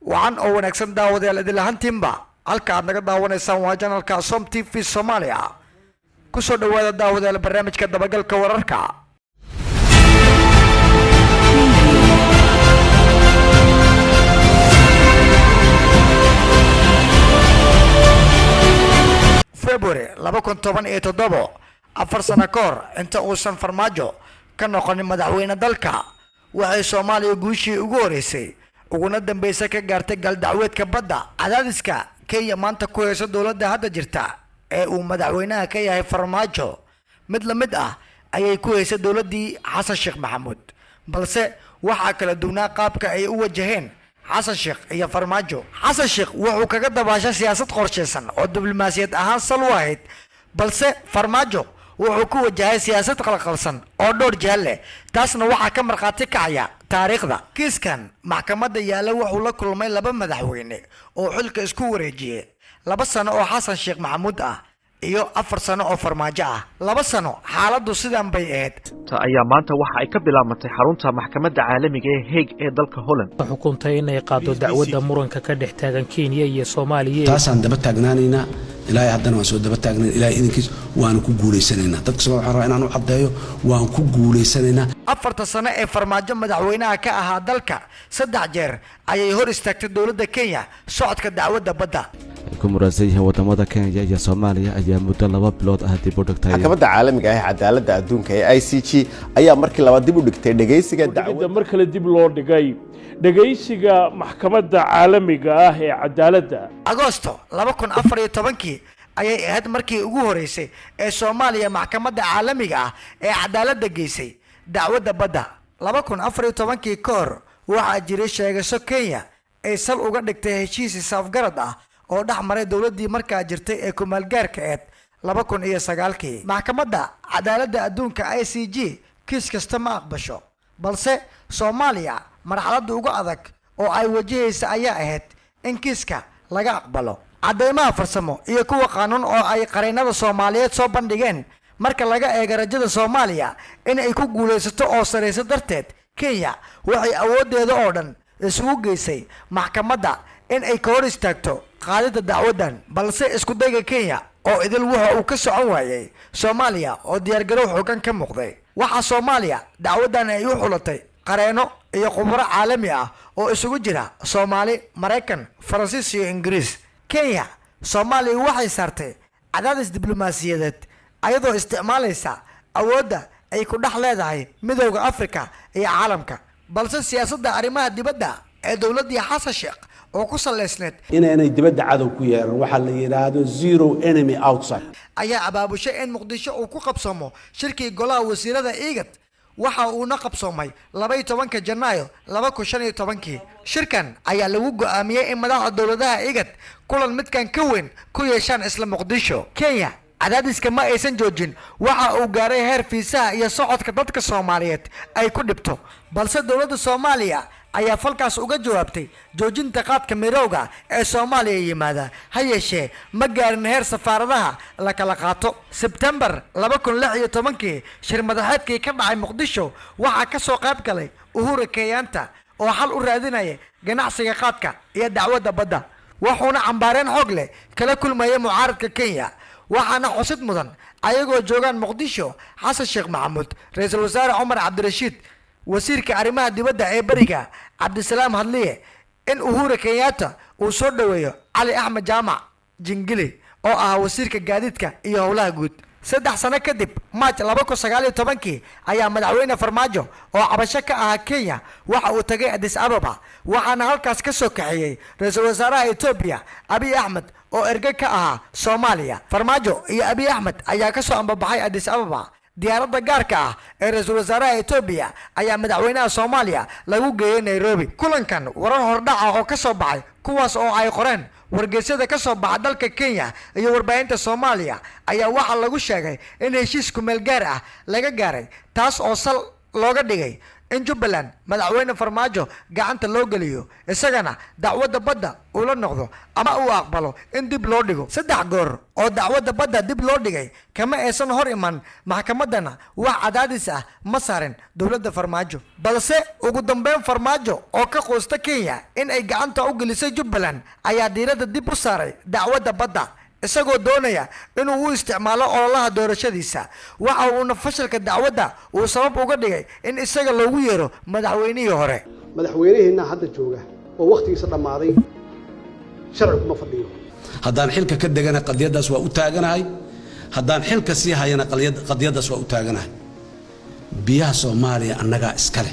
وعن أو نكسن داود يا الذي لهن تيمبا halka aad naga daawanaysaan waa channelka Som TV Soomaaliya ku soo dhawaada daawadayaal barnaamijka dabagalka wararka February 2017 afar sano kahor inta uusan farmaajo ka noqon madaxweyne dalka waxay Soomaaliya guushii ugu horeysay uguna dambeysay ka gaartay gal dacweedka badda cadaadiska Kenya maanta ku hayso dawladda hadda jirta ee uu madaxweynaha ka yahay farmaajo mid la mid ah ayay ku hayso dawladdii Xasan Sheekh Maxamuud balse waxa kala duwanaa qaabka ay u wajaheen Xasan Sheekh iyo farmaajo Xasan Sheekh wuxuu kaga dabaashay siyaasad qorsheysan oo diblomaasiyad ahaan sal wahayd balse farmaajo wuxuu ku wajahay siyaasad qalqalsan oo dhowr jeer leh taasna waxa ka marqaati kacaya taariikhda kiiskan maxkamadda yaala wuxuu la kulmay laba madaxweyne oo xilka isku wareejiyay 2 sano oo Xasan Sheekh Maxamuud ah iyo 4 sano oo farmaajo ah 2 sano xaaladdu sidan bay ahayd ayaa maanta waxa ay ka bilaabantay xarunta maxkamadda caalamiga ee Hague ee dalka Holland xukuntay inay qaado dacwadda muranka ka dhex taagan Kenya iyo Soomaaliya taasaan daba taagnaanayna ilaa haddana waan soo daba taagnay ilaa idinkiis waan ku guuleysanaynaa dadka soo waxaan rabaa inaan u cadeeyo waan ku guuleysanaynaa 4 sano ee farmaajo madaxweynaha ka ahaa dalka 3 jeer ayay hor istaagtay dawladda Kenya socodka dacwadda badda كمراسيه wadamada Kenya iyo Soomaaliya ayaa muddo 2 bilood ah dib u dhigtay maxkamadda caalamiga ah cadaaladda adduunka ee ICJ ayaa markii labaad dib u dhigtay dhageysiga dacwadda markale dib loo dhigay dhageysiga maxkamadda caalamiga ah ee cadaaladda Agoosto 2014 ayay ahayd markii ugu horeysay ee Soomaaliya maxkamadda caalamiga ah ee cadaaladda geysay dacwadda badda 2014 kahor waxa jiray sheegasho Kenya ay sal uga dhigtay heshiis safgarad ah oo dhaxmaray dawladdii markaa jirtay ee kumaal gaarka ahayd 2009 maxkamadda cadaaladda adduunka ICJ kiis kasta ma aqbasho balse Soomaaliya marxaladda ugu adag oo ay wajahaysa ayaa ahayd in kiiska laga aqbalo cadeymaha farsamo iyo kuwa qaanuun oo ay qareennada Soomaaliyeed soo bandhigeen marka laga eego rajada Soomaaliya in ay ku guuleysato oo sareyso darteed Kenya waxay awoodeeda oo dhan isugu geysay maxkamadda in ay ka hor istaagto qaadida dacwadan balse isku dayga Kenya oo idil waxa uu ka socon waayay Soomaaliya oo diyaar garow xooggan ka muuqday waxa Soomaaliya dacwadan ay u xulatay qareeno iyo khubaro caalami ah oo isugu jira Soomaali Mareykan Faransiis iyo Ingiriis Kenya Soomaaliya waxay saartay cadaadis diblomaasiyadeed ayadoo isticmaalaysa awoodda ay ku dhex leedahay midowga Afrika iyo caalamka balse siyaasadda arrimaha dibadda ee dawladda Xasan Sheekh oo ku saleysneed inay dibadda cadow ku yeeran waxa la yiraahdo zero enemy outside ayaa abaabushay in Muqdisho uu ku qabsamo shirkii golaha wasiirada IGAD waxa uu na qabsoomay 12 Janaayo 2015 shirkan ayaa lagu go'aamiyay in madaxda dawladaha IGAD kulan midkan ka weyn ku yeeshaan isla Muqdisho Kenya cadaadiska ma aysan joojin waxa uu gaaray heer fiisaha iyo socodka dadka Soomaaliyeed ay ku dhibto balse dawladda Soomaaliya ayaa falkaas uga jawaabtay joojinta qaadka mirowga ee Soomaaliya yimaada ha yeeshee ma gaarin heer safaaradaha la kala qaato September 2016 shir madaxeedkii ka dhacay Muqdisho waxa ka soo qayb galay Uhuru Kenyatta oo xal u raadinaya ganacsiga qaadka iyo dacwadda badda wuxuuna cambaareen xoog leh kala kulmaya mucaaradka Kenya waxaana xusid mudan ayagoo joogan Muqdisho Xasan Sheekh Maxamuud ra'iisul wasaare Umar Cabdirashiid wasiirka arrimaha dibadda ee bariga Cabdisalaam Hadliye in Uhuru Kenyatta uu soo dhaweeyo Ali Ahmed Jaamac Jingili oo ah wasiirka gaadiidka iyo howlaha guud 3 sano kadib March 2019 ayaa madaxweyne Farmaajo oo cabasho ka ah Kenya waxa uu tagay Addis Ababa waxaana halkaas ka soo kaxeeyay ra'iisul wasaaraha Ethiopia Abiy Ahmed oo ergey ka ah Soomaaliya Farmaajo iyo Abiy Ahmed ayaa ka soo ambabaxay Addis Ababa diyaaradda gaarka ah ee ra'iisul wasaaraha Ethiopia ayaa madaxweynaha Soomaaliya lagu geeyay Nairobi kulankan warar hordhac ah oo ka soo baxay kuwaas oo ay qoreen wargeysyada ka soo baxa dalka Kenya iyo warbaahinta Soomaaliya ayaa waxa lagu sheegay in heshiis ku meel gaar ah laga gaaray taas oo sal looga dhigay in jubbaland madaxweyne farmaajo gacanta loo geliyo isagana dacwadda badda uu la noqdo ama uu aqbalo in dib loo dhigo 3 goor oo dacwadda badda dib loo dhigay kama aysan hor iman maxkamaddana wax cadaadis ah ma saarin dowladda farmaajo balse ugu dambeyn farmaajo oo ka qoosta Kenya in ay gacanta u gelisay jubbaland ayaa diiradda dib u saaray dacwadda badda isagoo doonaya inuu u isticmaalo ololaha doorashadiisa waxa uu fashilka dacwadda uu sabab uga dhigay in isaga loogu yeero madaxweynihii hore madaxweynaheena hadda jooga oo waqtigiisa dhamaaday sharci kuma fadhiyo haddaan xilka ka degana qadiyadaas waa u taaganahay haddaan xilka sii hayana qadiyadaas waa u taaganahay biyaha Soomaaliya annaga iskale